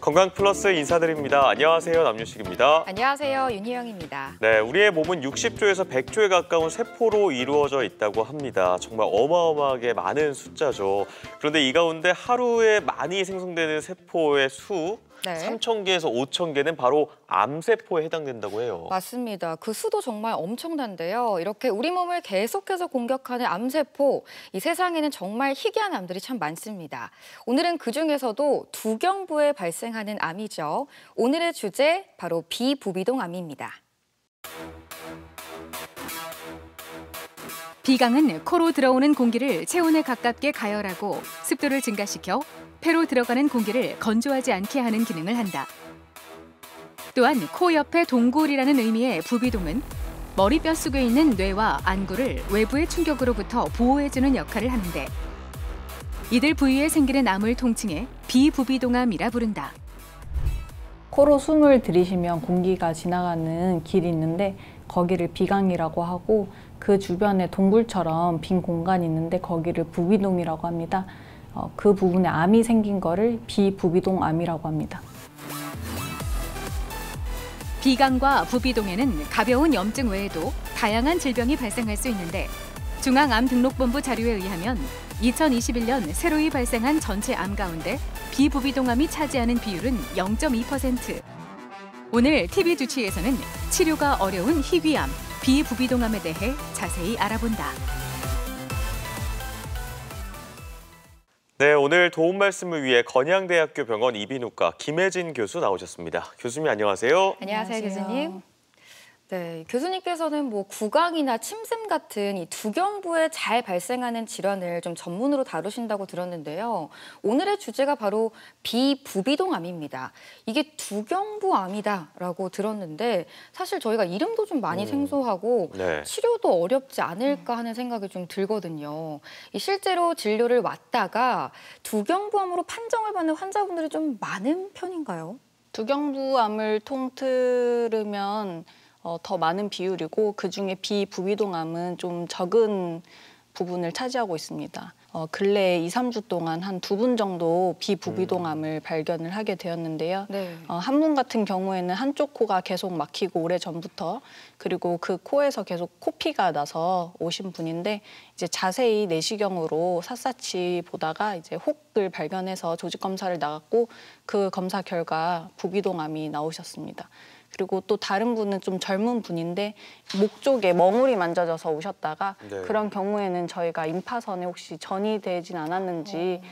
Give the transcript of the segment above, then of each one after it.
건강 플러스 인사드립니다. 안녕하세요, 남유식입니다. 안녕하세요, 윤희영입니다. 네, 우리의 몸은 60조에서 100조에 가까운 세포로 이루어져 있다고 합니다. 정말 어마어마하게 많은 숫자죠. 그런데 이 가운데 하루에 많이 생성되는 세포의 수 3,000개에서 5,000개는 바로 암세포에 해당된다고 해요. 맞습니다. 그 수도 정말 엄청난데요. 이렇게 우리 몸을 계속해서 공격하는 암세포, 이 세상에는 정말 희귀한 암들이 참 많습니다. 오늘은 그중에서도 두경부에 발생하는 암이죠. 오늘의 주제, 바로 비부비동암입니다. 비강은 코로 들어오는 공기를 체온에 가깝게 가열하고 습도를 증가시켜 폐로 들어가는 공기를 건조하지 않게 하는 기능을 한다. 또한 코 옆에 동굴이라는 의미의 부비동은 머리뼈 속에 있는 뇌와 안구를 외부의 충격으로부터 보호해주는 역할을 하는데, 이들 부위에 생기는 암을 통칭해 비부비동암이라 부른다. 코로 숨을 들이쉬면 공기가 지나가는 길이 있는데 거기를 비강이라고 하고, 그 주변에 동굴처럼 빈 공간이 있는데 거기를 부비동이라고 합니다. 그 부분에 암이 생긴 거를 비부비동암이라고 합니다. 비강과 부비동에는 가벼운 염증 외에도 다양한 질병이 발생할 수 있는데, 중앙암등록본부 자료에 의하면 2021년 새로이 발생한 전체 암 가운데 비부비동암이 차지하는 비율은 0.2%. 오늘 TV 주치의에서는 치료가 어려운 희귀암, 비부비동암에 대해 자세히 알아본다. 네, 오늘 도움 말씀을 위해 건양대학교 병원 이비인후과 김혜진 교수 나오셨습니다. 교수님 안녕하세요. 안녕하세요, 교수님. 네, 교수님께서는 구강이나 침샘 같은 이 두경부에 잘 발생하는 질환을 좀 전문으로 다루신다고 들었는데요. 오늘의 주제가 바로 비부비동암입니다. 이게 두경부암이다라고 들었는데 사실 저희가 이름도 좀 많이 생소하고 치료도 어렵지 않을까 하는 생각이 좀 들거든요. 실제로 진료를 왔다가 두경부암으로 판정을 받는 환자분들이 좀 많은 편인가요? 두경부암을 통틀으면 더 많은 비율이고, 그중에 비부비동암은 좀 적은 부분을 차지하고 있습니다. 근래 2, 3주 동안 한 2분 정도 비부비동암을 발견을 하게 되었는데요. 한 분 같은 경우에는 한쪽 코가 계속 막히고 오래전부터, 그리고 그 코에서 계속 코피가 나서 오신 분인데, 이제 자세히 내시경으로 샅샅이 보다가 이제 혹을 발견해서 조직 검사를 나갔고, 그 검사 결과 부비동암이 나오셨습니다. 그리고 또 다른 분은 좀 젊은 분인데 목 쪽에 멍울이 만져져서 오셨다가 그런 경우에는 저희가 임파선에 혹시 전이 되진 않았는지,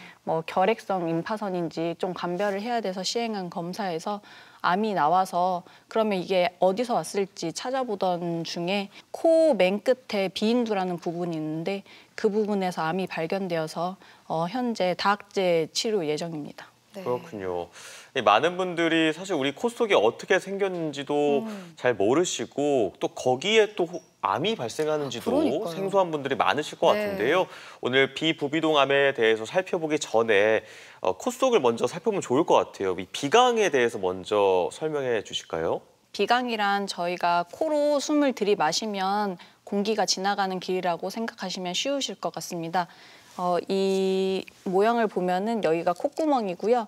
결핵성 임파선인지 좀 감별을 해야 돼서 시행한 검사에서 암이 나와서, 그러면 이게 어디서 왔을지 찾아보던 중에 코 맨 끝에 비인두라는 부분이 있는데 그 부분에서 암이 발견되어서 현재 다학제 치료 예정입니다. 그렇군요. 많은 분들이 사실 우리 코 속이 어떻게 생겼는지도 잘 모르시고, 또 거기에 또 암이 발생하는지도 생소한 분들이 많으실 것 같은데요. 오늘 비부비동암에 대해서 살펴보기 전에 코 속을 먼저 살펴보면 좋을 것 같아요. 이 비강에 대해서 먼저 설명해 주실까요? 비강이란 저희가 코로 숨을 들이마시면 공기가 지나가는 길이라고 생각하시면 쉬우실 것 같습니다. 이 모양을 보면은 여기가 콧구멍이고요.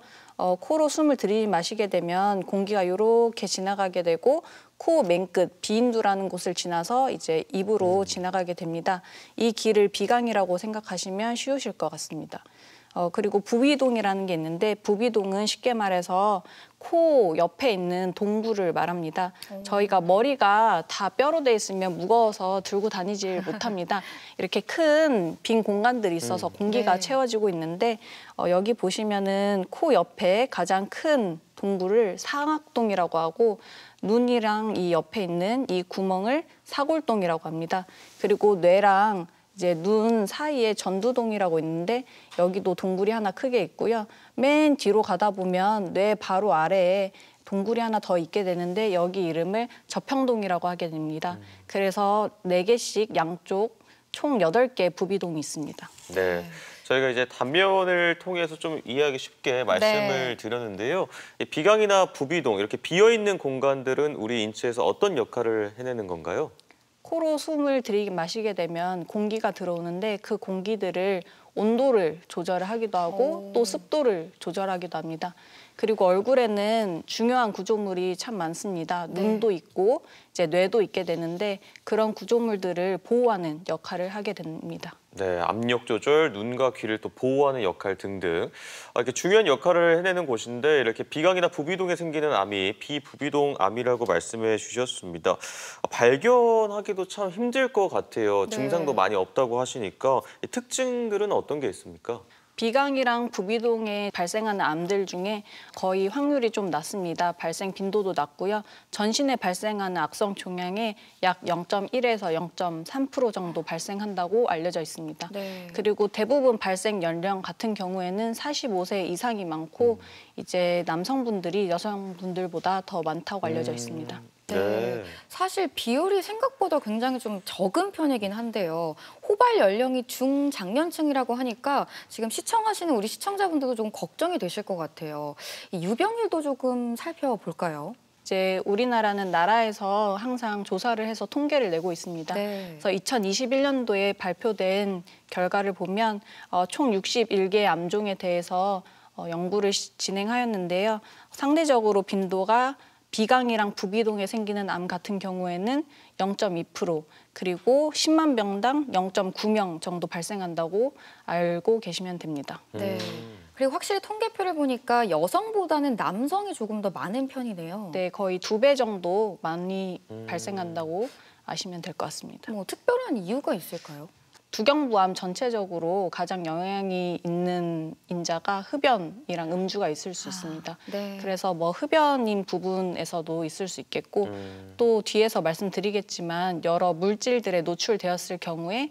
코로 숨을 들이마시게 되면 공기가 이렇게 지나가게 되고, 코 맨 끝 비인두라는 곳을 지나서 이제 입으로 지나가게 됩니다. 이 길을 비강이라고 생각하시면 쉬우실 것 같습니다. 그리고 부비동이라는 게 있는데, 부비동은 쉽게 말해서 코 옆에 있는 동굴을 말합니다. 저희가 머리가 다 뼈로 돼 있으면 무거워서 들고 다니질 못합니다. 이렇게 큰 빈 공간들이 있어서 공기가 채워지고 있는데, 여기 보시면은 코 옆에 가장 큰 동굴을 상악동이라고 하고, 눈이랑 이 옆에 있는 이 구멍을 사골동이라고 합니다. 그리고 뇌랑 이제 눈 사이에 전두동이라고 있는데 여기도 동굴이 하나 크게 있고요. 맨 뒤로 가다 보면 뇌 바로 아래에 동굴이 하나 더 있게 되는데 여기 이름을 저평동이라고 하게 됩니다. 그래서 4개씩 양쪽 총 8개 부비동이 있습니다. 네. 저희가 이제 단면을 통해서 좀 이해하기 쉽게 말씀을 드렸는데요. 비강이나 부비동, 이렇게 비어있는 공간들은 우리 인체에서 어떤 역할을 해내는 건가요? 코로 숨을 들이마시게 되면 공기가 들어오는데 그 공기들을 온도를 조절하기도 하고 또 습도를 조절하기도 합니다. 그리고 얼굴에는 중요한 구조물이 참 많습니다. 눈도 있고 이제 뇌도 있게 되는데 그런 구조물들을 보호하는 역할을 하게 됩니다. 네, 압력 조절, 눈과 귀를 또 보호하는 역할 등등 이렇게 중요한 역할을 해내는 곳인데 이렇게 비강이나 부비동에 생기는 암이 비부비동 암이라고 말씀해 주셨습니다. 발견하기도 참 힘들 것 같아요. 네. 증상도 많이 없다고 하시니까 이 특징들은 어떤 게 있습니까? 비강이랑 부비동에 발생하는 암들 중에 거의 확률이 좀 낮습니다. 발생 빈도도 낮고요. 전신에 발생하는 악성 종양의 약 0.1에서 0.3% 정도 발생한다고 알려져 있습니다. 네. 그리고 대부분 발생 연령 같은 경우에는 45세 이상이 많고 이제 남성분들이 여성분들보다 더 많다고 알려져 있습니다. 네. 사실 비율이 생각보다 굉장히 좀 적은 편이긴 한데요. 호발 연령이 중장년층이라고 하니까 지금 시청하시는 우리 시청자분들도 좀 걱정이 되실 것 같아요. 이 유병률도 조금 살펴볼까요? 이제 우리나라는 나라에서 항상 조사를 해서 통계를 내고 있습니다. 네. 그래서 2021년도에 발표된 결과를 보면 총 61개의 암종에 대해서 연구를 진행하였는데요. 상대적으로 빈도가 비강이랑 부비동에 생기는 암 같은 경우에는 0.2% 그리고 10만 명당 0.9명 정도 발생한다고 알고 계시면 됩니다. 네. 그리고 확실히 통계표를 보니까 여성보다는 남성이 조금 더 많은 편이네요. 네, 거의 2배 정도 많이 발생한다고 아시면 될 것 같습니다. 뭐 특별한 이유가 있을까요? 두경부암 전체적으로 가장 영향이 있는 인자가 흡연이랑 음주가 있을 수 있습니다. 네. 그래서 뭐 흡연인 부분에서도 있을 수 있겠고 또 뒤에서 말씀드리겠지만 여러 물질들에 노출되었을 경우에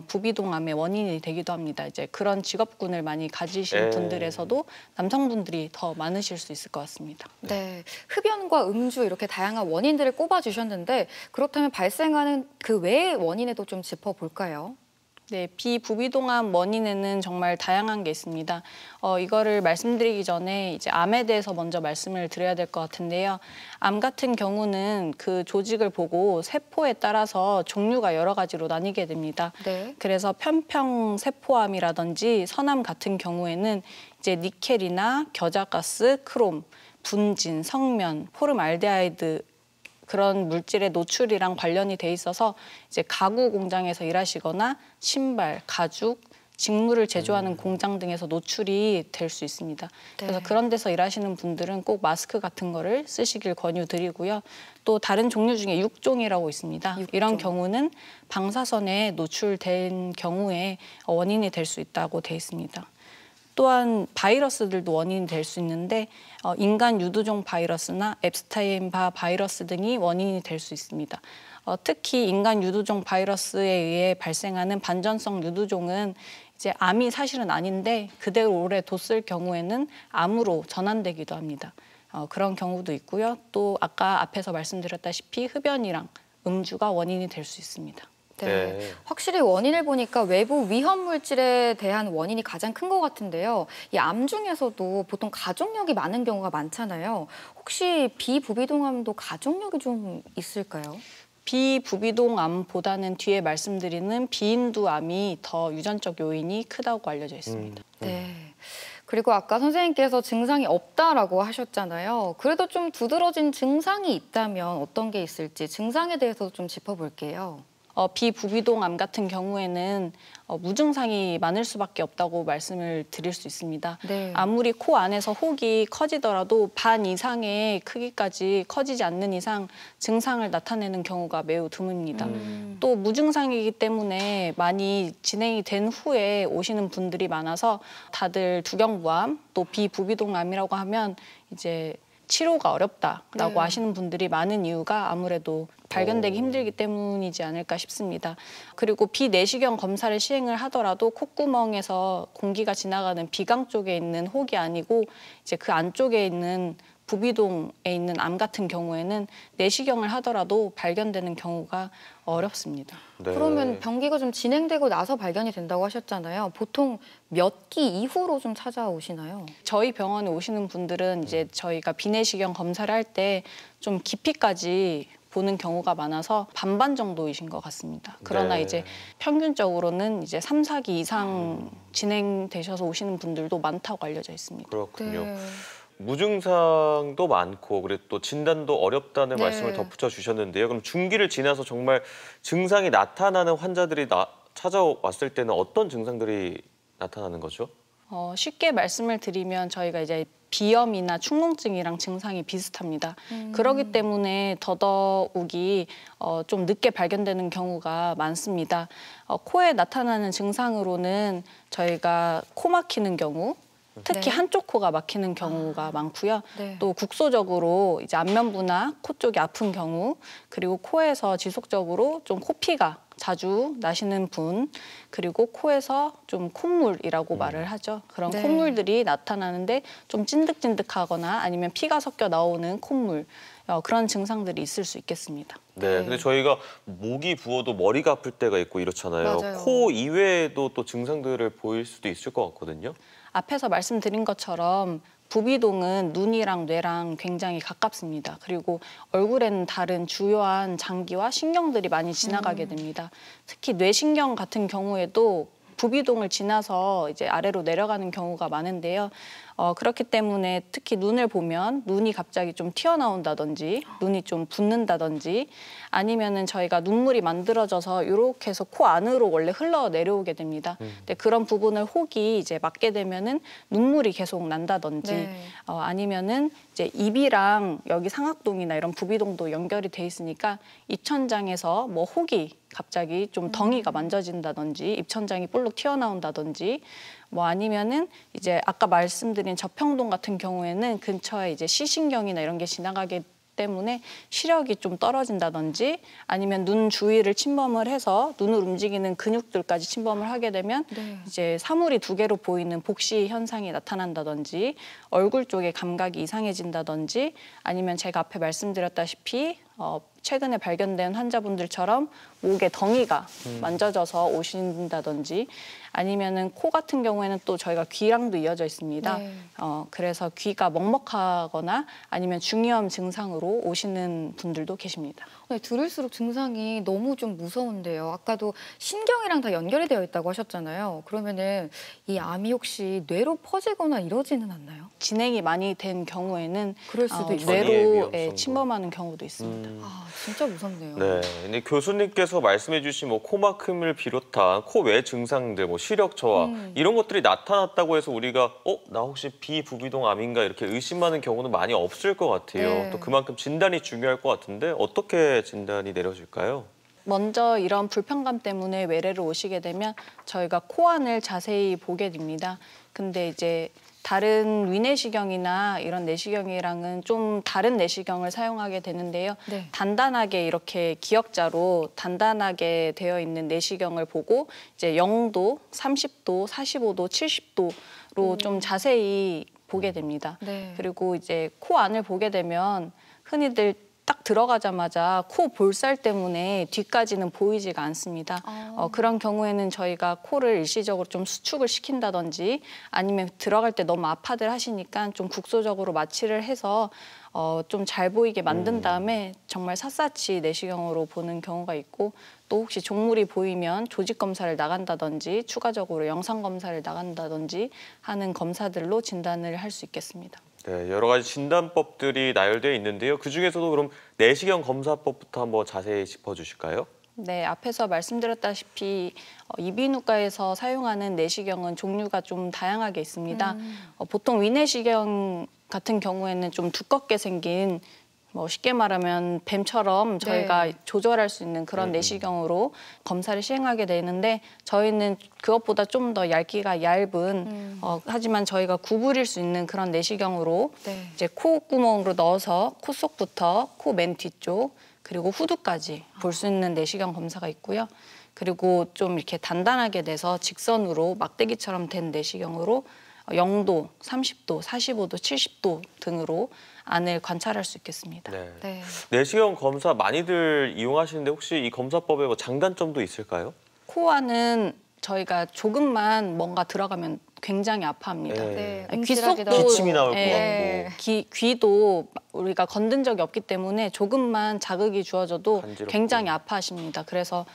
부비동암의 원인이 되기도 합니다. 이제 그런 직업군을 많이 가지신 분들에서도 남성분들이 더 많으실 수 있을 것 같습니다. 네, 흡연과 음주 이렇게 다양한 원인들을 꼽아주셨는데 그렇다면 발생하는 그 외의 원인에도 좀 짚어볼까요? 네, 비부비동암 원인에는 정말 다양한 게 있습니다. 이거를 말씀드리기 전에 이제 암에 대해서 먼저 말씀을 드려야 될 것 같은데요. 암 같은 경우는 그 조직을 보고 세포에 따라서 종류가 여러 가지로 나뉘게 됩니다. 네. 그래서 편평세포암이라든지 선암 같은 경우에는 이제 니켈이나 겨자가스, 크롬, 분진, 성면, 포름알데하이드 그런 물질의 노출이랑 관련이 돼 있어서 이제 가구 공장에서 일하시거나 신발, 가죽, 직물을 제조하는 공장 등에서 노출이 될 수 있습니다. 그래서 그런 데서 일하시는 분들은 꼭 마스크 같은 거를 쓰시길 권유드리고요. 또 다른 종류 중에 육종이라고 있습니다. 이런 경우는 방사선에 노출된 경우에 원인이 될 수 있다고 돼 있습니다. 또한 바이러스들도 원인이 될 수 있는데 인간 유두종 바이러스나 앱스타인바 바이러스 등이 원인이 될 수 있습니다. 특히 인간 유두종 바이러스에 의해 발생하는 반전성 유두종은 이제 암이 사실은 아닌데 그대로 오래 뒀을 경우에는 암으로 전환되기도 합니다. 그런 경우도 있고요. 또 아까 앞에서 말씀드렸다시피 흡연이랑 음주가 원인이 될 수 있습니다. 네. 확실히 원인을 보니까 외부 위험 물질에 대한 원인이 가장 큰 것 같은데요. 이 암 중에서도 보통 가족력이 많은 경우가 많잖아요. 혹시 비부비동암도 가족력이 좀 있을까요? 비부비동암보다는 뒤에 말씀드리는 비인두암이 더 유전적 요인이 크다고 알려져 있습니다. 네. 그리고 아까 선생님께서 증상이 없다라고 하셨잖아요. 그래도 좀 두드러진 증상이 있다면 어떤 게 있을지 증상에 대해서 좀 짚어볼게요. 비부비동암 같은 경우에는 무증상이 많을 수밖에 없다고 말씀을 드릴 수 있습니다. 네. 아무리 코 안에서 혹이 커지더라도 반 이상의 크기까지 커지지 않는 이상 증상을 나타내는 경우가 매우 드뭅니다. 또 무증상이기 때문에 많이 진행이 된 후에 오시는 분들이 많아서 다들 두경부암 또 비부비동암이라고 하면 이제 치료가 어렵다라고 하시는 분들이 많은 이유가 아무래도 발견되기 힘들기 때문이지 않을까 싶습니다. 그리고 비내시경 검사를 시행을 하더라도 콧구멍에서 공기가 지나가는 비강 쪽에 있는 혹이 아니고 이제 그 안쪽에 있는 부비동에 있는 암 같은 경우에는 내시경을 하더라도 발견되는 경우가 어렵습니다. 네. 그러면 병기가 좀 진행되고 나서 발견이 된다고 하셨잖아요. 보통 몇 기 이후로 좀 찾아오시나요? 저희 병원에 오시는 분들은 이제 저희가 비내시경 검사를 할 때 좀 깊이까지 보는 경우가 많아서 반반 정도이신 것 같습니다. 그러나 네. 이제 평균적으로는 이제 3, 4기 이상 진행되셔서 오시는 분들도 많다고 알려져 있습니다. 그렇군요. 네. 무증상도 많고 그리고 또 진단도 어렵다는 네. 말씀을 덧붙여 주셨는데요. 그럼 중기를 지나서 정말 증상이 나타나는 환자들이 찾아왔을 때는 어떤 증상들이 나타나는 거죠? 쉽게 말씀을 드리면 저희가 이제 비염이나 축농증이랑 증상이 비슷합니다. 그렇기 때문에 더더욱이 좀 늦게 발견되는 경우가 많습니다. 코에 나타나는 증상으로는 저희가 코 막히는 경우, 특히 네. 한쪽 코가 막히는 경우가 많고요. 네. 또 국소적으로 이제 안면부나 코 쪽이 아픈 경우, 그리고 코에서 지속적으로 좀 코피가 자주 나시는 분, 그리고 코에서 좀 콧물이라고 말을 하죠. 그런 네. 콧물들이 나타나는데 좀 찐득찐득하거나 아니면 피가 섞여 나오는 콧물, 그런 증상들이 있을 수 있겠습니다. 네, 네. 근데 저희가 목이 부어도 머리가 아플 때가 있고 이렇잖아요. 맞아요. 코 이외에도 또 증상들을 보일 수도 있을 것 같거든요. 앞에서 말씀드린 것처럼 부비동은 눈이랑 뇌랑 굉장히 가깝습니다. 그리고 얼굴에는 다른 주요한 장기와 신경들이 많이 지나가게 됩니다. 특히 뇌신경 같은 경우에도 부비동을 지나서 이제 아래로 내려가는 경우가 많은데요. 그렇기 때문에 특히 눈을 보면 눈이 갑자기 좀 튀어나온다든지 눈이 좀 붓는다든지 아니면은 저희가 눈물이 만들어져서 이렇게 해서 코 안으로 원래 흘러 내려오게 됩니다. 근데 그런 부분을 혹이 이제 막게 되면은 눈물이 계속 난다든지 네. 아니면은 이제 입이랑 여기 상악동이나 이런 부비동도 연결이 돼 있으니까 입천장에서 뭐 혹이 갑자기 좀 덩이가 만져진다든지 입천장이 볼록 튀어나온다든지 뭐 아니면은 이제 아까 말씀드린 저평동 같은 경우에는 근처에 이제 시신경이나 이런 게 지나가기 때문에 시력이 좀 떨어진다든지 아니면 눈 주위를 침범을 해서 눈을 움직이는 근육들까지 침범을 하게 되면 네. 이제 사물이 두 개로 보이는 복시 현상이 나타난다든지 얼굴 쪽에 감각이 이상해진다든지 아니면 제가 앞에 말씀드렸다시피 최근에 발견된 환자분들처럼 목에 덩이가 만져져서 오신다든지 아니면은 코 같은 경우에는 또 저희가 귀랑도 이어져 있습니다. 네. 그래서 귀가 먹먹하거나 아니면 중이염 증상으로 오시는 분들도 계십니다. 네, 들을수록 증상이 너무 좀 무서운데요. 아까도 신경이랑 다 연결이 되어 있다고 하셨잖아요. 그러면은 이 암이 혹시 뇌로 퍼지거나 이러지는 않나요? 진행이 많이 된 경우에는 그럴 수도 있어요. 전이의 뇌로 위험성도. 침범하는 경우도 있습니다. 아, 진짜 무섭네요. 네, 근데 교수님께서 말씀해주신 뭐 코막힘을 비롯한 코 외 증상들, 뭐 시력 저하 이런 것들이 나타났다고 해서 우리가 나 혹시 비부비동 암인가 이렇게 의심하는 경우는 많이 없을 것 같아요. 네. 또 그만큼 진단이 중요할 것 같은데 어떻게 진단이 내려질까요? 먼저 이런 불편감 때문에 외래를 오시게 되면 저희가 코안을 자세히 보게 됩니다. 근데 이제 다른 위내시경이나 이런 내시경이랑은 좀 다른 내시경을 사용하게 되는데요. 네. 단단하게 이렇게 기역자로 단단하게 되어 있는 내시경을 보고 이제 0도, 30도, 45도, 70도로 좀 자세히 보게 됩니다. 네. 그리고 이제 코 안을 보게 되면 흔히들 딱 들어가자마자 코 볼살 때문에 뒤까지는 보이지가 않습니다. 그런 경우에는 저희가 코를 일시적으로 좀 수축을 시킨다든지 아니면 들어갈 때 너무 아파들 하시니까 좀 국소적으로 마취를 해서 좀 잘 보이게 만든 다음에 정말 샅샅이 내시경으로 보는 경우가 있고 또 혹시 종물이 보이면 조직 검사를 나간다든지 추가적으로 영상 검사를 나간다든지 하는 검사들로 진단을 할 수 있겠습니다. 네, 여러 가지 진단법들이 나열되어 있는데요. 그중에서도 그럼 내시경 검사법부터 한번 자세히 짚어주실까요? 네, 앞에서 말씀드렸다시피 이비인후과에서 사용하는 내시경은 종류가 좀 다양하게 있습니다. 보통 위내시경 같은 경우에는 좀 두껍게 생긴 뭐 쉽게 말하면 뱀처럼 저희가 네. 조절할 수 있는 그런 내시경으로 검사를 시행하게 되는데 저희는 그것보다 좀 더 얇기가 얇은 하지만 저희가 구부릴 수 있는 그런 내시경으로 네. 이제 콧구멍으로 넣어서 코 속부터 코 맨 뒤쪽 그리고 후두까지 볼 수 있는 내시경 검사가 있고요. 그리고 좀 이렇게 단단하게 돼서 직선으로 막대기처럼 된 내시경으로 0도, 30도, 45도, 70도 등으로 안을 관찰할 수 있겠습니다. 네. 네. 내시경 검사 많이들 이용하시는데 혹시 이 검사법에 뭐 장단점도 있을까요? 코 안은 저희가 조금만 뭔가 들어가면 굉장히 아파합니다. 네. 귀 속도 기침이 나올 것 네. 같고. 귀도 우리가 건든 적이 없기 때문에 조금만 자극이 주어져도 간지럽고. 굉장히 아파하십니다. 그래서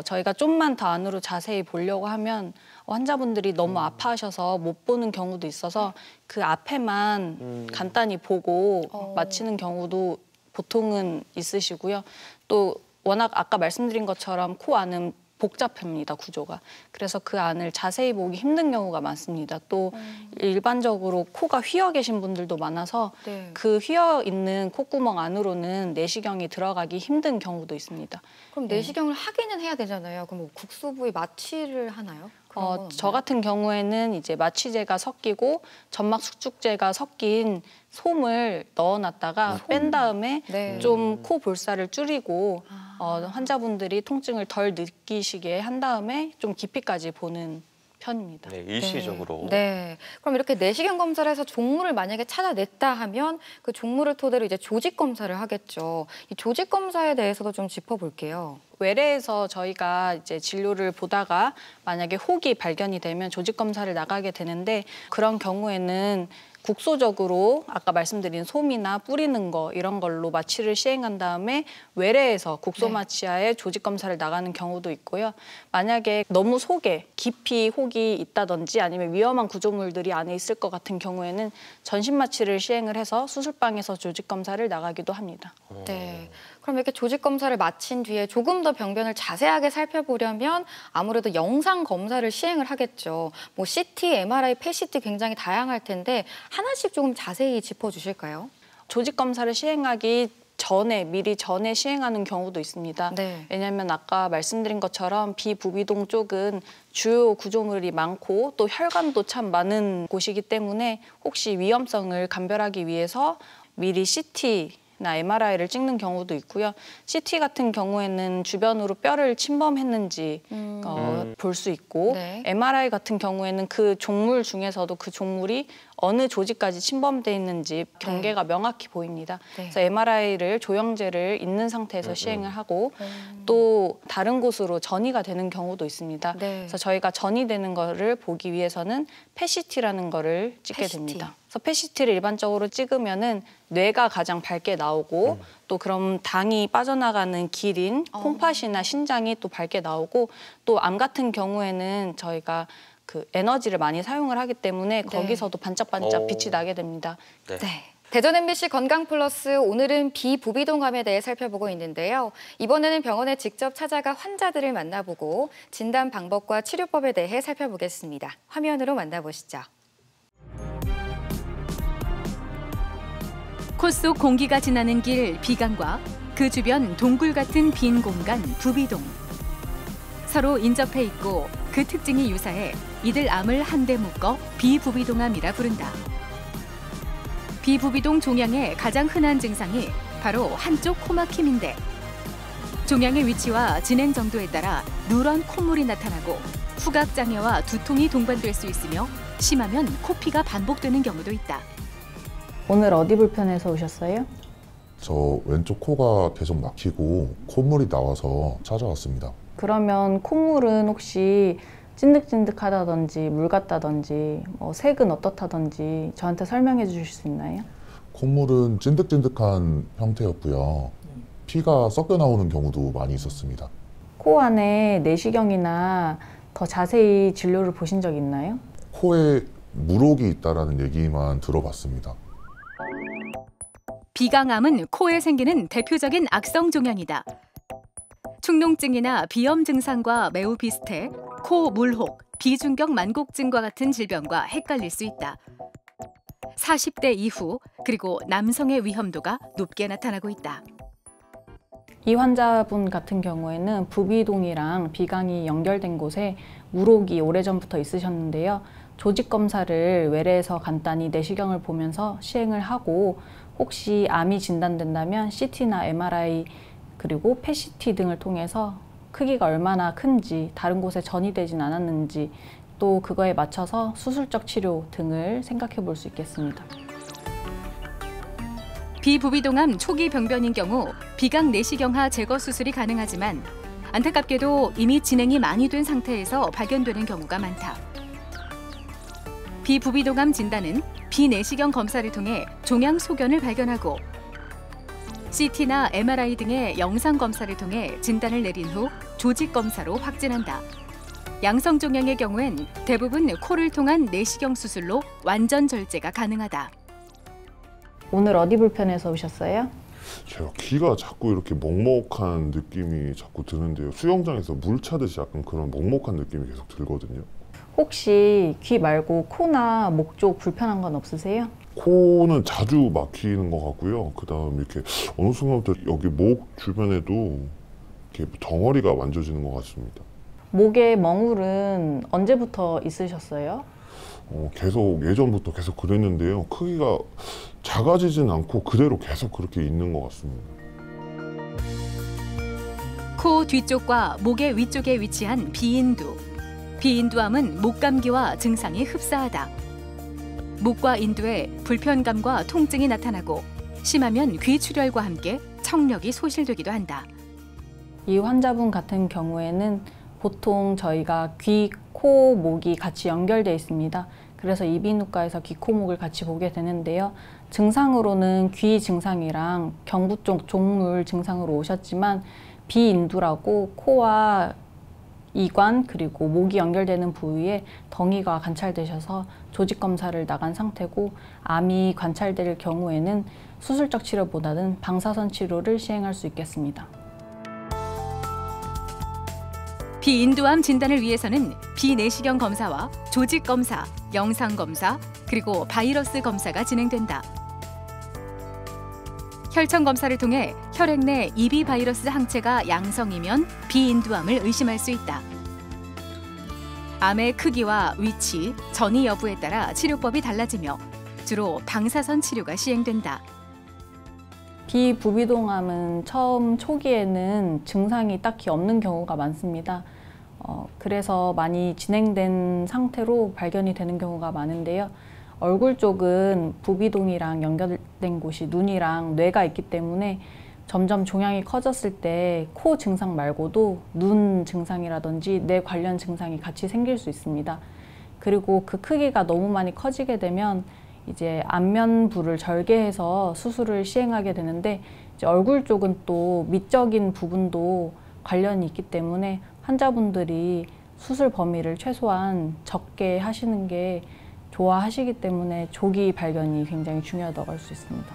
저희가 좀만 더 안으로 자세히 보려고 하면 환자분들이 너무 아파하셔서 못 보는 경우도 있어서 그 앞에만 간단히 보고 마치는 경우도 보통은 있으시고요. 또 워낙 아까 말씀드린 것처럼 코 안은 복잡합니다, 구조가. 그래서 그 안을 자세히 보기 힘든 경우가 많습니다. 또 일반적으로 코가 휘어 계신 분들도 많아서 네. 그 휘어 있는 콧구멍 안으로는 내시경이 들어가기 힘든 경우도 있습니다. 그럼 내시경을 하기는 해야 되잖아요. 그럼 뭐 국소부위 마취를 하나요? 그런 건 저 없나요? 같은 경우에는 이제 마취제가 섞이고 점막 수축제가 섞인 솜을 넣어놨다가 뺀 다음에 네. 좀 코 볼살을 줄이고 환자분들이 통증을 덜 느끼시게 한 다음에 좀 깊이까지 보는 편입니다. 네, 일시적으로. 네. 그럼 이렇게 내시경 검사를 해서 종물을 만약에 찾아냈다 하면 그 종물을 토대로 이제 조직 검사를 하겠죠. 이 조직 검사에 대해서도 좀 짚어볼게요. 외래에서 저희가 이제 진료를 보다가 만약에 혹이 발견이 되면 조직 검사를 나가게 되는데 그런 경우에는 국소적으로 아까 말씀드린 솜이나 뿌리는 거 이런 걸로 마취를 시행한 다음에 외래에서 국소 마취하에 조직 검사를 나가는 경우도 있고요. 만약에 너무 속에 깊이 혹이 있다든지 아니면 위험한 구조물들이 안에 있을 것 같은 경우에는 전신 마취를 시행을 해서 수술방에서 조직 검사를 나가기도 합니다. 네. 그럼 이렇게 조직 검사를 마친 뒤에 조금 더 병변을 자세하게 살펴보려면 아무래도 영상 검사를 시행을 하겠죠. 뭐 CT, MRI, PET 굉장히 다양할 텐데 하나씩 조금 자세히 짚어주실까요? 조직 검사를 시행하기 전에 미리 전에 시행하는 경우도 있습니다. 네. 왜냐하면 아까 말씀드린 것처럼 비부비동 쪽은 주요 구조물이 많고 또 혈관도 참 많은 곳이기 때문에 혹시 위험성을 감별하기 위해서 미리 CT나 MRI를 찍는 경우도 있고요. CT 같은 경우에는 주변으로 뼈를 침범했는지 볼 수 있고 네. MRI 같은 경우에는 그 종물 중에서도 그 종물이 어느 조직까지 침범돼 있는지 경계가 명확히 보입니다. 네. 그래서 MRI를 조영제를 있는 상태에서 시행을 하고 또 다른 곳으로 전이가 되는 경우도 있습니다. 네. 그래서 저희가 전이되는 거를 보기 위해서는 PET라는 거를 찍게 PET. 됩니다. 그래서 PET를 일반적으로 찍으면은 뇌가 가장 밝게 나오고 또 그럼 당이 빠져나가는 길인 콩팥이나 신장이 또 밝게 나오고 또 암 같은 경우에는 저희가 그 에너지를 많이 사용을 하기 때문에 거기서도 반짝반짝 빛이 나게 됩니다. 네. 네. 대전 MBC 건강 플러스 오늘은 비부비동암에 대해 살펴보고 있는데요. 이번에는 병원에 직접 찾아가 환자들을 만나보고 진단 방법과 치료법에 대해 살펴보겠습니다. 화면으로 만나보시죠. 코 속 공기가 지나는 길 비강과 그 주변 동굴 같은 빈 공간 부비동. 서로 인접해 있고 그 특징이 유사해 이들 암을 한데 묶어 비부비동암이라 부른다. 비부비동 종양의 가장 흔한 증상이 바로 한쪽 코막힘인데 종양의 위치와 진행 정도에 따라 누런 콧물이 나타나고 후각장애와 두통이 동반될 수 있으며 심하면 코피가 반복되는 경우도 있다. 오늘 어디 불편해서 오셨어요? 저 왼쪽 코가 계속 막히고 콧물이 나와서 찾아왔습니다. 그러면 콧물은 혹시 찐득찐득하다든지 물 같다든지 색은 어떻다든지 저한테 설명해 주실 수 있나요? 콧물은 찐득찐득한 형태였고요. 피가 섞여 나오는 경우도 많이 있었습니다. 코 안에 내시경이나 더 자세히 진료를 보신 적 있나요? 코에 물혹이 있다는 얘기만 들어봤습니다. 비강암은 코에 생기는 대표적인 악성 종양이다. 축농증이나 비염 증상과 매우 비슷해 코 물혹, 비중격 만곡증과 같은 질병과 헷갈릴 수 있다. 40대 이후 그리고 남성의 위험도가 높게 나타나고 있다. 이 환자분 같은 경우에는 부비동이랑 비강이 연결된 곳에 물혹이 오래전부터 있으셨는데요. 조직 검사를 외래에서 간단히 내시경을 보면서 시행을 하고 혹시 암이 진단된다면 CT나 MRI 그리고 PET 등을 통해서 크기가 얼마나 큰지, 다른 곳에 전이되진 않았는지 또 그거에 맞춰서 수술적 치료 등을 생각해 볼 수 있겠습니다. 비부비동암 초기 병변인 경우 비강 내시경하 제거 수술이 가능하지만 안타깝게도 이미 진행이 많이 된 상태에서 발견되는 경우가 많다. 비부비동암 진단은 비내시경 검사를 통해 종양 소견을 발견하고 CT나 MRI 등의 영상 검사를 통해 진단을 내린 후 조직 검사로 확진한다. 양성 종양의 경우엔 대부분 코를 통한 내시경 수술로 완전 절제가 가능하다. 오늘 어디 불편해서 오셨어요? 제가 귀가 자꾸 이렇게 먹먹한 느낌이 자꾸 드는데요. 수영장에서 물 차듯이 약간 그런 먹먹한 느낌이 계속 들거든요. 혹시 귀 말고 코나 목 쪽 불편한 건 없으세요? 코는 자주 막히는 것 같고요. 그다음 이렇게 어느 순간부터 여기 목 주변에도 이렇게 덩어리가 만져지는 것 같습니다. 목에 멍울은 언제부터 있으셨어요? 계속 예전부터 계속 그랬는데요. 크기가 작아지진 않고 그대로 계속 그렇게 있는 것 같습니다. 코 뒤쪽과 목의 위쪽에 위치한 비인두. 비인두암은 목감기와 증상이 흡사하다. 목과 인두에 불편감과 통증이 나타나고 심하면 귀출혈과 함께 청력이 소실되기도 한다. 이 환자분 같은 경우에는 보통 저희가 귀, 코, 목이 같이 연결되어 있습니다. 그래서 이비인후과에서 귀, 코, 목을 같이 보게 되는데요. 증상으로는 귀 증상이랑 경부 쪽 종물 증상으로 오셨지만 비인두라고 코와 이관 그리고 목이 연결되는 부위에 덩이가 관찰되셔서 조직 검사를 나간 상태고 암이 관찰될 경우에는 수술적 치료보다는 방사선 치료를 시행할 수 있겠습니다. 비인두암 진단을 위해서는 비내시경 검사와 조직 검사, 영상 검사, 그리고 바이러스 검사가 진행된다. 혈청 검사를 통해 혈액 내 EB 바이러스 항체가 양성이면 비인두암을 의심할 수 있다. 암의 크기와 위치, 전이 여부에 따라 치료법이 달라지며 주로 방사선 치료가 시행된다. 비부비동암은 처음 초기에는 증상이 딱히 없는 경우가 많습니다. 그래서 많이 진행된 상태로 발견이 되는 경우가 많은데요. 얼굴 쪽은 부비동이랑 연결된 곳이 눈이랑 뇌가 있기 때문에 점점 종양이 커졌을 때 코 증상 말고도 눈 증상이라든지 뇌 관련 증상이 같이 생길 수 있습니다. 그리고 그 크기가 너무 많이 커지게 되면 이제 안면부를 절개해서 수술을 시행하게 되는데 이제 얼굴 쪽은 또 미적인 부분도 관련이 있기 때문에 환자분들이 수술 범위를 최소한 적게 하시는 게 좋아하시기 때문에 조기 발견이 굉장히 중요하다고 할 수 있습니다.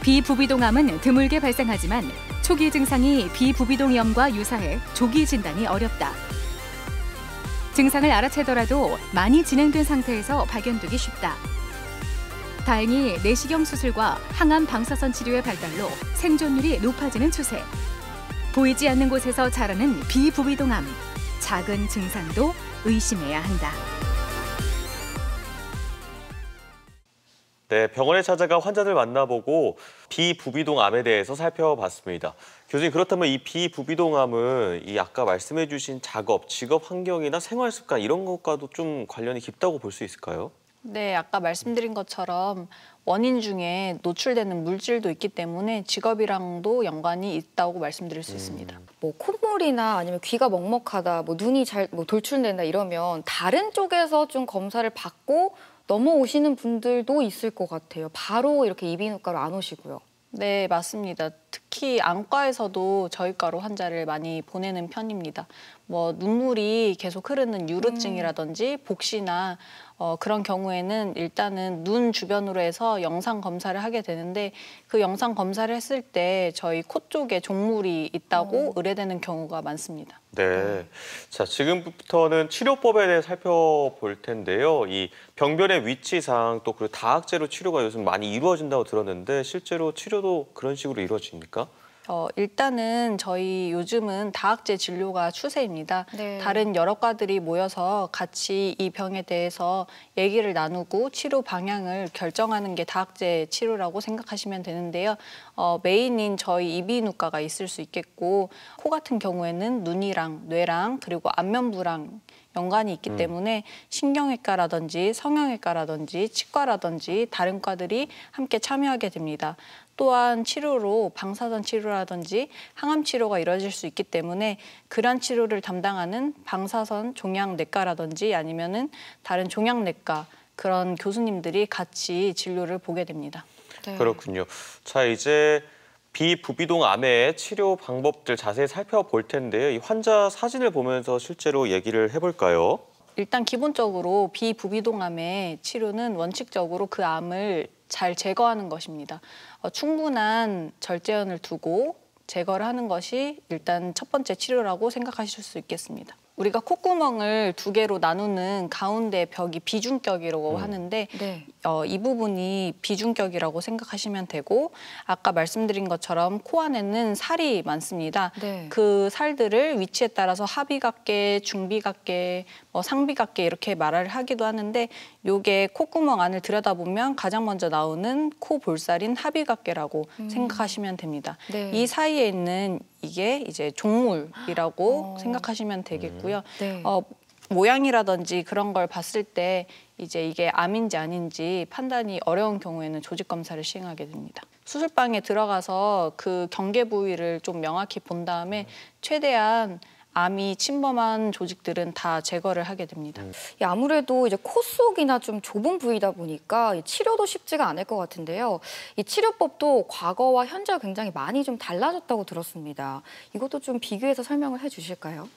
비부비동암은 드물게 발생하지만 초기 증상이 비부비동염과 유사해 조기 진단이 어렵다. 증상을 알아채더라도 많이 진행된 상태에서 발견되기 쉽다. 다행히 내시경 수술과 항암 방사선 치료의 발달로 생존율이 높아지는 추세. 보이지 않는 곳에서 자라는 비부비동암. 작은 증상도 의심해야 한다. 네, 병원에 찾아가 환자들 만나보고 비부비동암에 대해서 살펴봤습니다. 교수님, 그렇다면 이 비부비동암은 이 아까 말씀해주신 작업, 직업 환경이나 생활 습관 이런 것과도 좀 관련이 깊다고 볼 수 있을까요? 네, 아까 말씀드린 것처럼 원인 중에 노출되는 물질도 있기 때문에 직업이랑도 연관이 있다고 말씀드릴 수 있습니다. 뭐 콧물이나 아니면 귀가 먹먹하다, 뭐 눈이 잘 돌출된다 이러면 다른 쪽에서 좀 검사를 받고 넘어오시는 분들도 있을 것 같아요. 바로 이렇게 이비인후과로 안 오시고요. 네, 맞습니다. 특히 안과에서도 저희과로 환자를 많이 보내는 편입니다. 뭐 눈물이 계속 흐르는 유루증이라든지 복시나 그런 경우에는 일단은 눈 주변으로 해서 영상 검사를 하게 되는데 그 영상 검사를 했을 때 저희 코 쪽에 종물이 있다고 의뢰되는 경우가 많습니다. 네. 자, 지금부터는 치료법에 대해 살펴볼 텐데요. 이 병변의 위치상 또 그리고 다학제로 치료가 요즘 많이 이루어진다고 들었는데 실제로 치료도 그런 식으로 이루어집니까? 일단은 저희 요즘은 다학제 진료가 추세입니다. 네. 다른 여러 과들이 모여서 같이 이 병에 대해서 얘기를 나누고 치료 방향을 결정하는 게 다학제 치료라고 생각하시면 되는데요. 메인인 저희 이비인후과가 있을 수 있겠고 코 같은 경우에는 눈이랑 뇌랑 그리고 안면부랑 연관이 있기 때문에 신경외과라든지 성형외과라든지 치과라든지 다른 과들이 함께 참여하게 됩니다. 또한 치료로 방사선 치료라든지 항암 치료가 이루어질 수 있기 때문에 그런 치료를 담당하는 방사선 종양내과라든지 아니면은 다른 종양내과 그런 교수님들이 같이 진료를 보게 됩니다. 네. 그렇군요. 자, 이제 비부비동 암의 치료 방법들 자세히 살펴볼 텐데요. 이 환자 사진을 보면서 실제로 얘기를 해볼까요? 일단 기본적으로 비부비동암의 치료는 원칙적으로 그 암을 잘 제거하는 것입니다. 충분한 절제연을 두고 제거를 하는 것이 일단 첫 번째 치료라고 생각하실 수 있겠습니다. 우리가 콧구멍을 두 개로 나누는 가운데 벽이 비중격이라고 하는데 네. 이 부분이 비중격이라고 생각하시면 되고 아까 말씀드린 것처럼 코 안에는 살이 많습니다. 네. 그 살들을 위치에 따라서 하비각계, 중비각계, 상비각계 이렇게 말을 하기도 하는데 요게 콧구멍 안을 들여다보면 가장 먼저 나오는 코 볼살인 하비각계라고 생각하시면 됩니다. 네. 이 사이에 있는 이게 이제 종물이라고 생각하시면 되겠고요. 네. 모양이라든지 그런 걸 봤을 때 이제 이게 암인지 아닌지 판단이 어려운 경우에는 조직 검사를 시행하게 됩니다. 수술방에 들어가서 그 경계 부위를 좀 명확히 본 다음에 최대한 암이 침범한 조직들은 다 제거를 하게 됩니다. 아무래도 이제 코 속이나 좀 좁은 부위다 보니까 이 치료도 쉽지가 않을 것 같은데요. 이 치료법도 과거와 현재가 굉장히 많이 좀 달라졌다고 들었습니다. 이것도 좀 비교해서 설명을 해주실까요?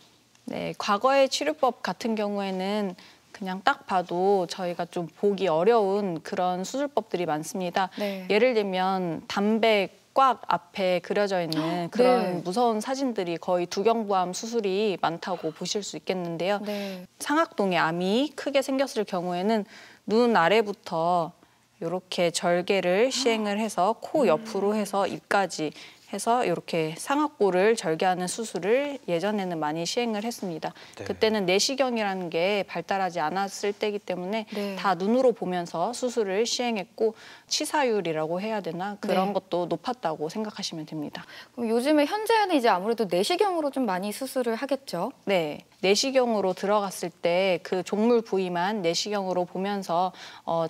네, 과거의 치료법 같은 경우에는 그냥 딱 봐도 저희가 좀 보기 어려운 그런 수술법들이 많습니다. 네. 예를 들면 담배 꽉 앞에 그려져 있는 그런 네. 무서운 사진들이 거의 두경부암 수술이 많다고 보실 수 있겠는데요. 네. 상악동에 암이 크게 생겼을 경우에는 눈 아래부터 이렇게 절개를 시행을 해서 코 옆으로 해서 입까지 해서 이렇게 상악골을 절개하는 수술을 예전에는 많이 시행을 했습니다. 네. 그때는 내시경이라는 게 발달하지 않았을 때이기 때문에 네. 다 눈으로 보면서 수술을 시행했고 치사율이라고 해야 되나 그런 네. 것도 높았다고 생각하시면 됩니다. 그럼 요즘에 현재는 이제 아무래도 내시경으로 좀 많이 수술을 하겠죠? 네, 내시경으로 들어갔을 때 그 종물 부위만 내시경으로 보면서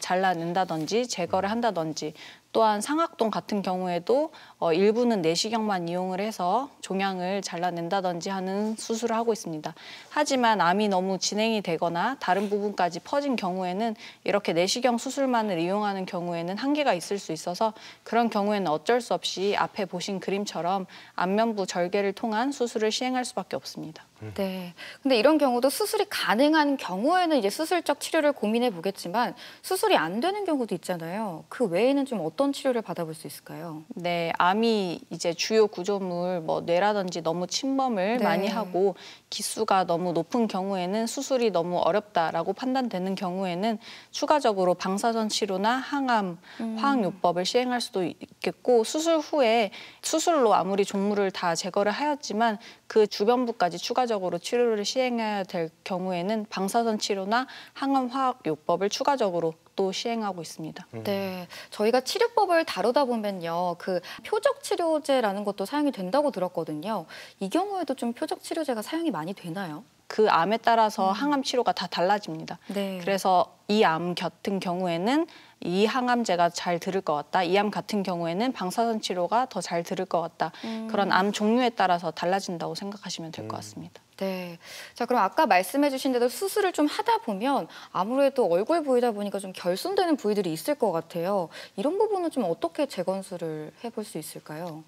잘라낸다든지 제거를 한다든지 또한 상악동 같은 경우에도 일부는 내시경만 이용을 해서 종양을 잘라낸다든지 하는 수술을 하고 있습니다. 하지만 암이 너무 진행이 되거나 다른 부분까지 퍼진 경우에는 이렇게 내시경 수술만을 이용하는 경우에는 한계가 있을 수 있어서 그런 경우에는 어쩔 수 없이 앞에 보신 그림처럼 안면부 절개를 통한 수술을 시행할 수밖에 없습니다. 네. 근데 이런 경우도 수술이 가능한 경우에는 이제 수술적 치료를 고민해 보겠지만 수술이 안 되는 경우도 있잖아요. 그 외에는 좀 어떤 치료를 받아볼 수 있을까요? 네, 암이 이제 주요 구조물, 뇌라든지 너무 침범을 네. 많이 하고 기수가 너무 높은 경우에는 수술이 너무 어렵다라고 판단되는 경우에는 추가적으로 방사선 치료나 항암, 화학요법을 시행할 수도 있겠고 수술 후에 수술로 아무리 종물을 다 제거를 하였지만 그 주변부까지 추가적으로 치료를 시행해야 될 경우에는 방사선 치료나 항암 화학요법을 추가적으로 또 시행하고 있습니다. 네, 저희가 치료법을 다루다 보면요, 그 표적 치료제라는 것도 사용이 된다고 들었거든요. 이 경우에도 좀 표적 치료제가 사용이 많이 되나요? 그 암에 따라서 항암 치료가 다 달라집니다. 네. 그래서 이 암 같은 경우에는 이 항암제가 잘 들을 것 같다. 이 암 같은 경우에는 방사선 치료가 더 잘 들을 것 같다. 그런 암 종류에 따라서 달라진다고 생각하시면 될 것 같습니다. 네. 자, 그럼 아까 말씀해 주신 대로 수술을 좀 하다 보면 아무래도 얼굴 부위다 보니까 좀 결손되는 부위들이 있을 것 같아요. 이런 부분은 좀 어떻게 재건수를 해볼 수 있을까요?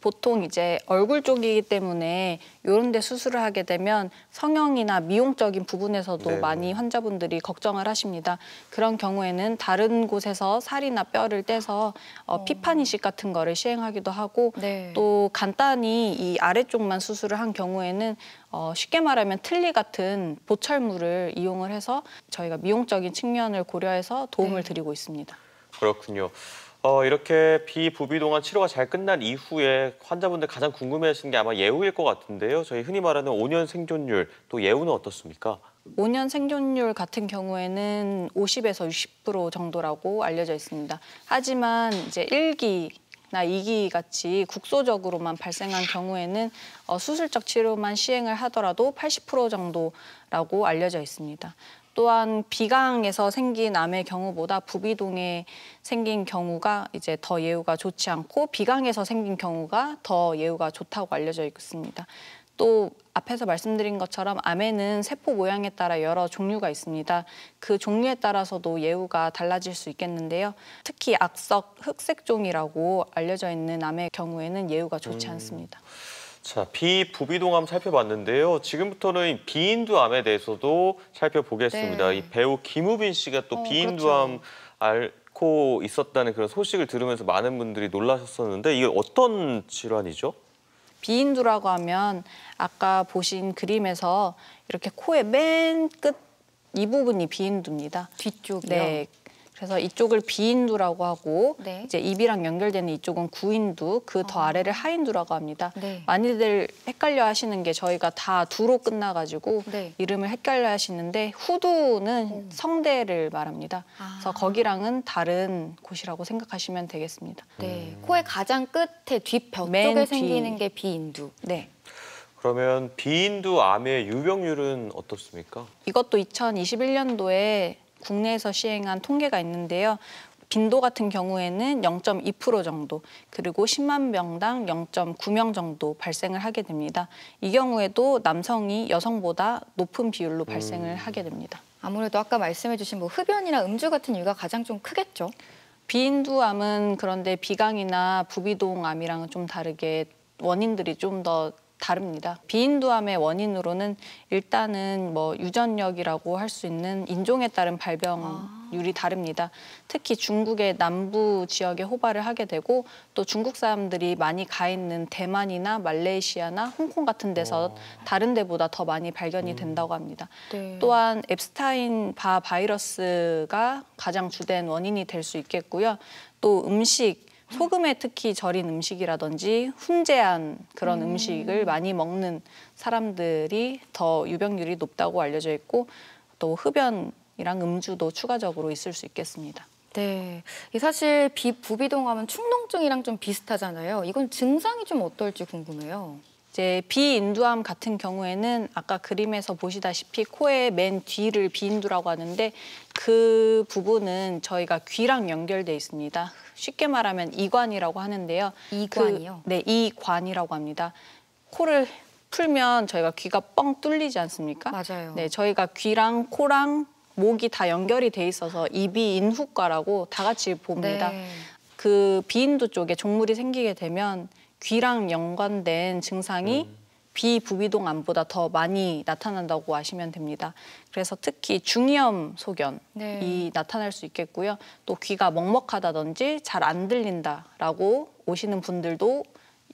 보통 이제 얼굴 쪽이기 때문에 이런 데 수술을 하게 되면 성형이나 미용적인 부분에서도 네. 많이 환자분들이 걱정을 하십니다. 그런 경우에는 다른 곳에서 살이나 뼈를 떼서 피판 이식 같은 거를 시행하기도 하고 네. 또 간단히 이 아래쪽만 수술을 한 경우에는 쉽게 말하면 틀니 같은 보철물을 이용을 해서 저희가 미용적인 측면을 고려해서 도움을 네. 드리고 있습니다. 그렇군요. 이렇게 비부비동안 치료가 잘 끝난 이후에 환자분들 가장 궁금해하시는 게 아마 예후일 것 같은데요. 저희 흔히 말하는 5년 생존율, 또 예후는 어떻습니까? 5년 생존율 같은 경우에는 50에서 60% 정도라고 알려져 있습니다. 하지만 이제 1기나 2기 같이 국소적으로만 발생한 경우에는 수술적 치료만 시행을 하더라도 80% 정도라고 알려져 있습니다. 또한 비강에서 생긴 암의 경우보다 부비동에 생긴 경우가 이제 더 예후가 좋지 않고 비강에서 생긴 경우가 더 예후가 좋다고 알려져 있습니다. 또 앞에서 말씀드린 것처럼 암에는 세포 모양에 따라 여러 종류가 있습니다. 그 종류에 따라서도 예후가 달라질 수 있겠는데요. 특히 악석 흑색종이라고 알려져 있는 암의 경우에는 예후가 좋지 않습니다. 자, 비부비동암 살펴봤는데요. 지금부터는 비인두암에 대해서도 살펴보겠습니다. 네. 이 배우 김우빈 씨가 또 그렇죠. 비인두암 앓고 있었다는 그런 소식을 들으면서 많은 분들이 놀라셨었는데 이게 어떤 질환이죠? 비인두라고 하면 아까 보신 그림에서 이렇게 코의 맨 끝 이 부분이 비인두입니다. 뒤쪽이요? 네. 그래서 이쪽을 비인두라고 하고 네. 이제 입이랑 연결되는 이쪽은 구인두, 그 더 아래를 하인두라고 합니다. 네. 많이들 헷갈려 하시는 게 저희가 다 두로 끝나가지고 네. 이름을 헷갈려 하시는데 후두는 성대를 말합니다. 그래서 거기랑은 다른 곳이라고 생각하시면 되겠습니다. 네. 코의 가장 끝에 뒷벽 맨 쪽에 뒤. 생기는 게 비인두. 네. 그러면 비인두암의 유병률은 어떻습니까? 이것도 2021년도에 국내에서 시행한 통계가 있는데요. 빈도 같은 경우에는 0.2% 정도, 그리고 10만 명당 0.9명 정도 발생을 하게 됩니다. 이 경우에도 남성이 여성보다 높은 비율로 발생을 하게 됩니다. 아무래도 아까 말씀해주신 뭐 흡연이나 음주 같은 이유가 가장 좀 크겠죠? 비인두암은 그런데 비강이나 부비동암이랑은 좀 다르게 원인들이 좀 더 다릅니다. 비인두암의 원인으로는 일단은 뭐 유전력이라고 할 수 있는 인종에 따른 발병률이 다릅니다. 특히 중국의 남부 지역에 호발을 하게 되고 또 중국 사람들이 많이 가 있는 대만이나 말레이시아나 홍콩 같은 데서 다른 데보다 더 많이 발견이 된다고 합니다. 네. 또한 앱스타인 바 바이러스가 가장 주된 원인이 될 수 있겠고요. 또 음식, 소금에 특히 절인 음식이라든지 훈제한 그런 음식을 많이 먹는 사람들이 더 유병률이 높다고 알려져 있고 또 흡연이랑 음주도 추가적으로 있을 수 있겠습니다. 네. 이 사실 부비동암은 축농증이랑 좀 비슷하잖아요. 이건 증상이 좀 어떨지 궁금해요. 이제 비인두암 같은 경우에는 아까 그림에서 보시다시피 코의 맨 뒤를 비인두라고 하는데 그 부분은 저희가 귀랑 연결돼 있습니다. 쉽게 말하면 이관이라고 하는데요. 이관이요? 네, 이관이라고 합니다. 코를 풀면 저희가 귀가 뻥 뚫리지 않습니까? 맞아요. 네, 저희가 귀랑 코랑 목이 다 연결이 돼 있어서 이비인후과라고 다 같이 봅니다. 네. 그 비인두 쪽에 종물이 생기게 되면 귀랑 연관된 증상이 비부비동암보다 더 많이 나타난다고 아시면 됩니다. 그래서 특히 중이염 소견이 네. 나타날 수 있겠고요. 또 귀가 먹먹하다든지 잘 안 들린다라고 오시는 분들도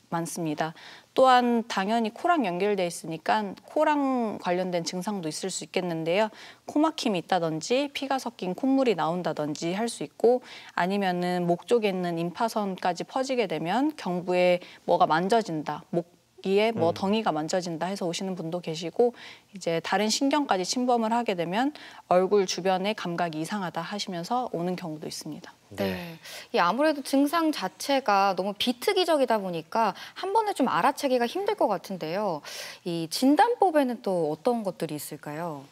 많습니다. 또한 당연히 코랑 연결돼 있으니까 코랑 관련된 증상도 있을 수 있겠는데요. 코막힘이 있다든지 피가 섞인 콧물이 나온다든지 할 수 있고 아니면은 목 쪽에 있는 임파선까지 퍼지게 되면 경부에 뭐가 만져진다, 목기에 뭐 덩이가 만져진다 해서 오시는 분도 계시고 이제 다른 신경까지 침범을 하게 되면 얼굴 주변에 감각이 이상하다 하시면서 오는 경우도 있습니다. 네. 이 아무래도 증상 자체가 너무 비특이적이다 보니까 한 번에 좀 알아채기가 힘들 것 같은데요. 이 진단법에는 또 어떤 것들이 있을까요?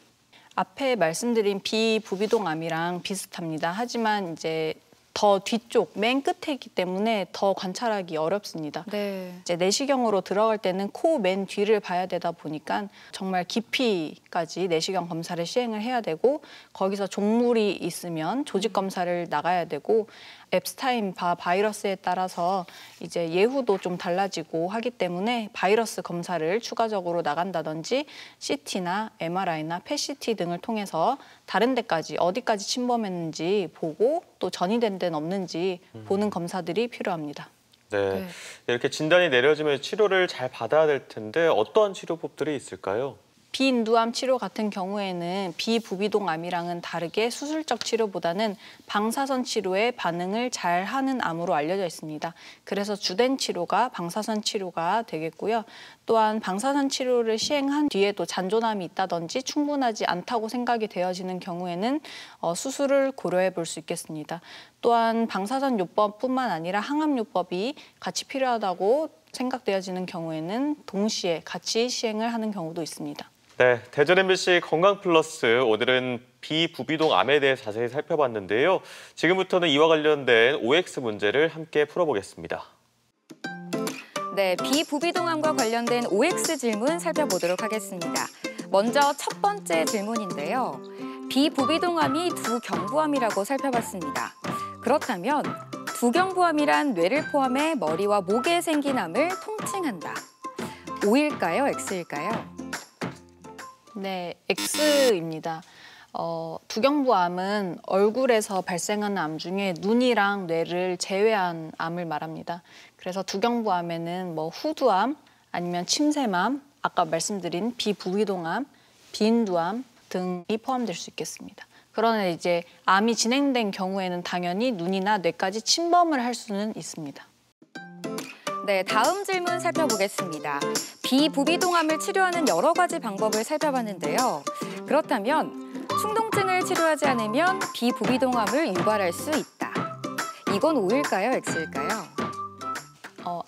앞에 말씀드린 비부비동암이랑 비슷합니다. 하지만 이제 더 뒤쪽 맨 끝에 있기 때문에 더 관찰하기 어렵습니다. 네. 이제 내시경으로 들어갈 때는 코 맨 뒤를 봐야 되다 보니까 정말 깊이까지 내시경 검사를 시행을 해야 되고 거기서 종물이 있으면 조직 검사를 나가야 되고 앱스타인 바 바이러스에 따라서 이제 예후도 좀 달라지고 하기 때문에 바이러스 검사를 추가적으로 나간다든지 CT나 MRI나 펫CT 등을 통해서 다른 데까지 어디까지 침범했는지 보고 또 전이된 데는 없는지 보는 검사들이 필요합니다. 네. 네. 이렇게 진단이 내려지면 치료를 잘 받아야 될 텐데 어떠한 치료법들이 있을까요? 비인두암 치료 같은 경우에는 비부비동암이랑은 다르게 수술적 치료보다는 방사선 치료에 반응을 잘 하는 암으로 알려져 있습니다. 그래서 주된 치료가 방사선 치료가 되겠고요. 또한 방사선 치료를 시행한 뒤에도 잔존암이 있다든지 충분하지 않다고 생각이 되어지는 경우에는 수술을 고려해 볼 수 있겠습니다. 또한 방사선 요법뿐만 아니라 항암 요법이 같이 필요하다고 생각되어지는 경우에는 동시에 같이 시행을 하는 경우도 있습니다. 네, 대전 MBC 건강플러스 오늘은 비부비동암에 대해 자세히 살펴봤는데요. 지금부터는 이와 관련된 OX 문제를 함께 풀어보겠습니다. 네, 비부비동암과 관련된 OX 질문 살펴보도록 하겠습니다. 먼저 첫 번째 질문인데요. 비부비동암이 두경부암이라고 살펴봤습니다. 그렇다면 두경부암이란 뇌를 포함해 머리와 목에 생긴 암을 통칭한다. O일까요? X일까요? 네, X입니다. 두경부암은 얼굴에서 발생하는 암 중에 눈이랑 뇌를 제외한 암을 말합니다. 그래서 두경부암에는 후두암, 아니면 침샘암, 아까 말씀드린 비부위동암, 비인두암 등이 포함될 수 있겠습니다. 그러나 이제 암이 진행된 경우에는 당연히 눈이나 뇌까지 침범을 할 수는 있습니다. 네, 다음 질문 살펴보겠습니다. 비부비동암을 치료하는 여러 가지 방법을 살펴봤는데요. 그렇다면 충동증을 치료하지 않으면 비부비동암을 유발할 수 있다. 이건 O일까요? X일까요?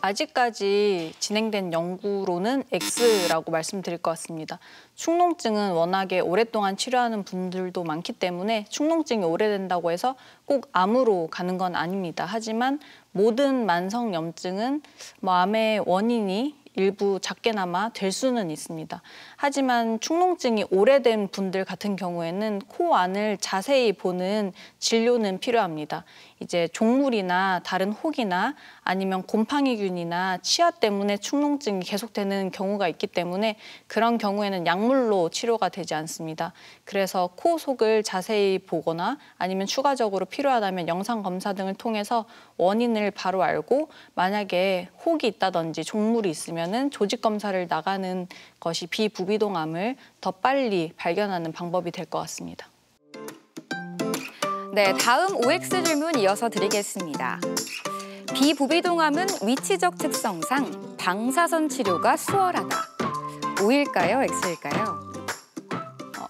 아직까지 진행된 연구로는 X라고 말씀드릴 것 같습니다. 충농증은 워낙에 오랫동안 치료하는 분들도 많기 때문에 충농증이 오래된다고 해서 꼭 암으로 가는 건 아닙니다. 하지만 모든 만성염증은 암의 원인이 일부 작게나마 될 수는 있습니다. 하지만 충농증이 오래된 분들 같은 경우에는 코 안을 자세히 보는 진료는 필요합니다. 이제 종물이나 다른 혹이나 아니면 곰팡이균이나 치아 때문에 충농증이 계속되는 경우가 있기 때문에 그런 경우에는 약물로 치료가 되지 않습니다. 그래서 코 속을 자세히 보거나 아니면 추가적으로 필요하다면 영상 검사 등을 통해서 원인을 바로 알고 만약에 혹이 있다든지 종물이 있으면은 조직 검사를 나가는 것이 비부비동암을 더 빨리 발견하는 방법이 될 것 같습니다. 네, 다음 OX 질문 이어서 드리겠습니다. 비부비동암은 위치적 특성상 방사선 치료가 수월하다. O일까요? X일까요?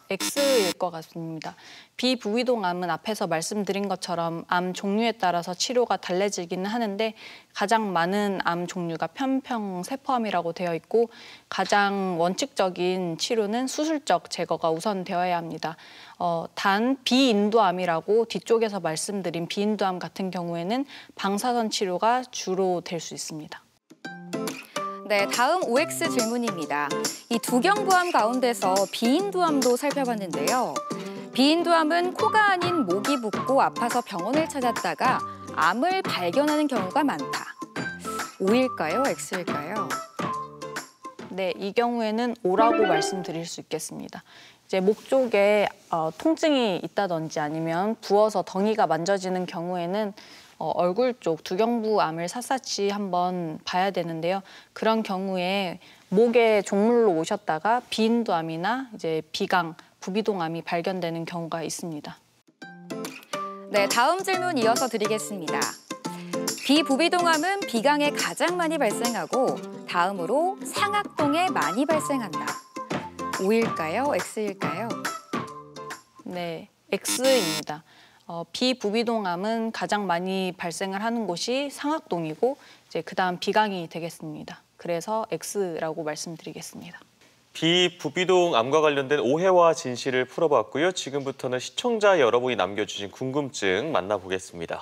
X일 것 같습니다. 비부위동암은 앞에서 말씀드린 것처럼 암 종류에 따라서 치료가 달라지기는 하는데 가장 많은 암 종류가 편평세포암이라고 되어 있고 가장 원칙적인 치료는 수술적 제거가 우선되어야 합니다. 단 비인두암이라고 뒤쪽에서 말씀드린 비인두암 같은 경우에는 방사선 치료가 주로 될 수 있습니다. 네, 다음 OX 질문입니다. 이 두경부암 가운데서 비인두암도 살펴봤는데요. 비인두암은 코가 아닌 목이 붓고 아파서 병원을 찾았다가 암을 발견하는 경우가 많다. O일까요? X일까요? 네, 이 경우에는 O라고 말씀드릴 수 있겠습니다. 이제 목 쪽에 통증이 있다든지 아니면 부어서 덩이가 만져지는 경우에는 얼굴 쪽 두경부암을 샅샅이 한번 봐야 되는데요. 그런 경우에 목에 종물로 오셨다가 비인두암이나 이제 비강, 부비동암이 발견되는 경우가 있습니다. 네, 다음 질문 이어서 드리겠습니다. 비부비동암은 비강에 가장 많이 발생하고 다음으로 상악동에 많이 발생한다. O일까요? X일까요? 네, X입니다. 비부비동암은 가장 많이 발생을 하는 곳이 상악동이고 이제 그다음 비강이 되겠습니다. 그래서 X라고 말씀드리겠습니다. 비부비동암과 관련된 오해와 진실을 풀어봤고요. 지금부터는 시청자 여러분이 남겨주신 궁금증 만나보겠습니다.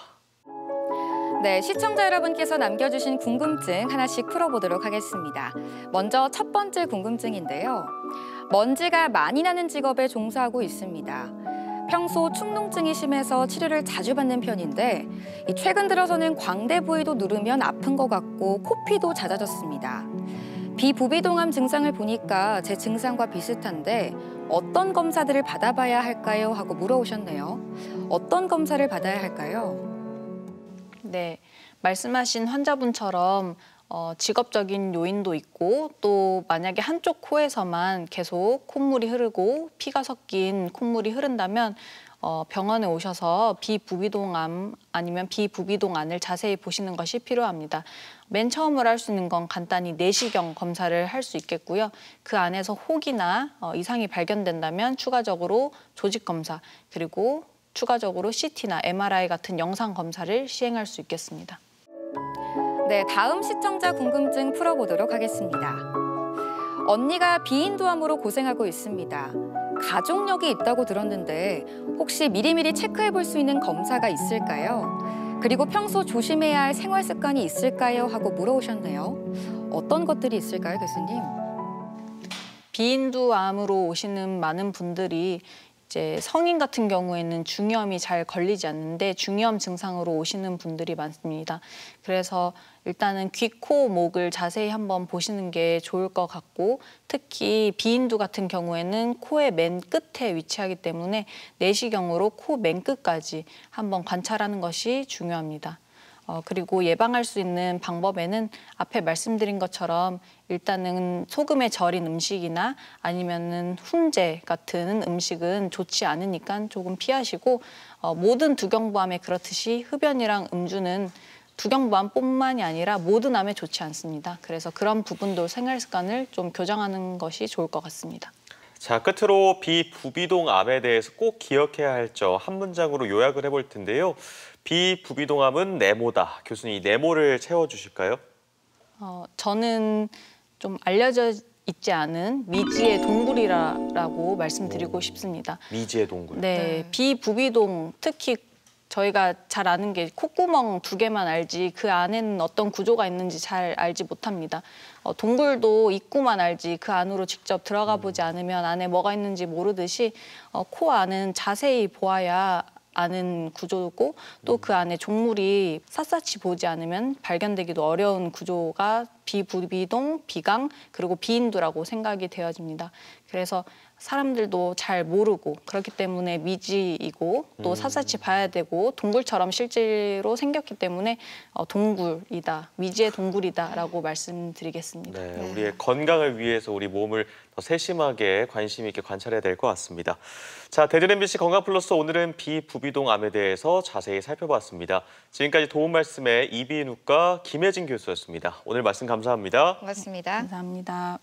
네, 시청자 여러분께서 남겨주신 궁금증 하나씩 풀어보도록 하겠습니다. 먼저 첫 번째 궁금증인데요. 먼지가 많이 나는 직업에 종사하고 있습니다. 평소 축농증이 심해서 치료를 자주 받는 편인데 최근 들어서는 광대 부위도 누르면 아픈 것 같고 코피도 잦아졌습니다. 비부비동암 증상을 보니까 제 증상과 비슷한데 어떤 검사들을 받아봐야 할까요? 하고 물어오셨네요. 어떤 검사를 받아야 할까요? 네, 말씀하신 환자분처럼 직업적인 요인도 있고 또 만약에 한쪽 코에서만 계속 콧물이 흐르고 피가 섞인 콧물이 흐른다면 병원에 오셔서 비부비동암 아니면 비부비동안을 자세히 보시는 것이 필요합니다. 맨 처음으로 할 수 있는 건 간단히 내시경 검사를 할 수 있겠고요. 그 안에서 혹이나 이상이 발견된다면 추가적으로 조직 검사 그리고 추가적으로 CT나 MRI 같은 영상 검사를 시행할 수 있겠습니다. 네, 다음 시청자 궁금증 풀어보도록 하겠습니다. 언니가 비인두암으로 고생하고 있습니다. 가족력이 있다고 들었는데 혹시 미리미리 체크해 볼 수 있는 검사가 있을까요? 그리고 평소 조심해야 할 생활 습관이 있을까요? 하고 물어오셨네요. 어떤 것들이 있을까요, 교수님? 비인두암으로 오시는 많은 분들이 이제 성인 같은 경우에는 중이염이 잘 걸리지 않는데 중이염 증상으로 오시는 분들이 많습니다. 그래서 일단은 귀, 코, 목을 자세히 한번 보시는 게 좋을 것 같고 특히 비인두 같은 경우에는 코의 맨 끝에 위치하기 때문에 내시경으로 코 맨 끝까지 한번 관찰하는 것이 중요합니다. 그리고 예방할 수 있는 방법에는 앞에 말씀드린 것처럼 일단은 소금에 절인 음식이나 아니면은 훈제 같은 음식은 좋지 않으니까 조금 피하시고 모든 두경부암에 그렇듯이 흡연이랑 음주는 두경부암뿐만이 아니라 모든 암에 좋지 않습니다. 그래서 그런 부분도 생활 습관을 좀 교정하는 것이 좋을 것 같습니다. 자, 끝으로 비부비동암에 대해서 꼭 기억해야 할 점 한 문장으로 요약을 해볼 텐데요. 비부비동암은 네모다. 교수님, 이 네모를 채워주실까요? 저는 좀 알려져 있지 않은 미지의 동굴이라고 말씀드리고 싶습니다. 미지의 동굴. 네, 비부비동 특히 저희가 잘 아는 게 콧구멍 2개만 알지 그 안에는 어떤 구조가 있는지 잘 알지 못합니다. 동굴도 입구만 알지 그 안으로 직접 들어가 보지 않으면 안에 뭐가 있는지 모르듯이 코 안은 자세히 보아야 아는 구조고 또 그 안에 종물이 샅샅이 보지 않으면 발견되기도 어려운 구조가 비부비동, 비강, 그리고 비인두라고 생각이 되어집니다. 그래서 사람들도 잘 모르고 그렇기 때문에 미지이고 또 샅샅이 봐야 되고 동굴처럼 실제로 생겼기 때문에 동굴이다, 미지의 동굴이다라고 말씀드리겠습니다. 네, 우리의 건강을 위해서 우리 몸을 더 세심하게 관심 있게 관찰해야 될 것 같습니다. 자, 대전 MBC 건강플러스 오늘은 비부비동암에 대해서 자세히 살펴봤습니다. 지금까지 도움 말씀에 이비인후과 김혜진 교수였습니다. 오늘 말씀 감사합니다. 고맙습니다. 감사합니다.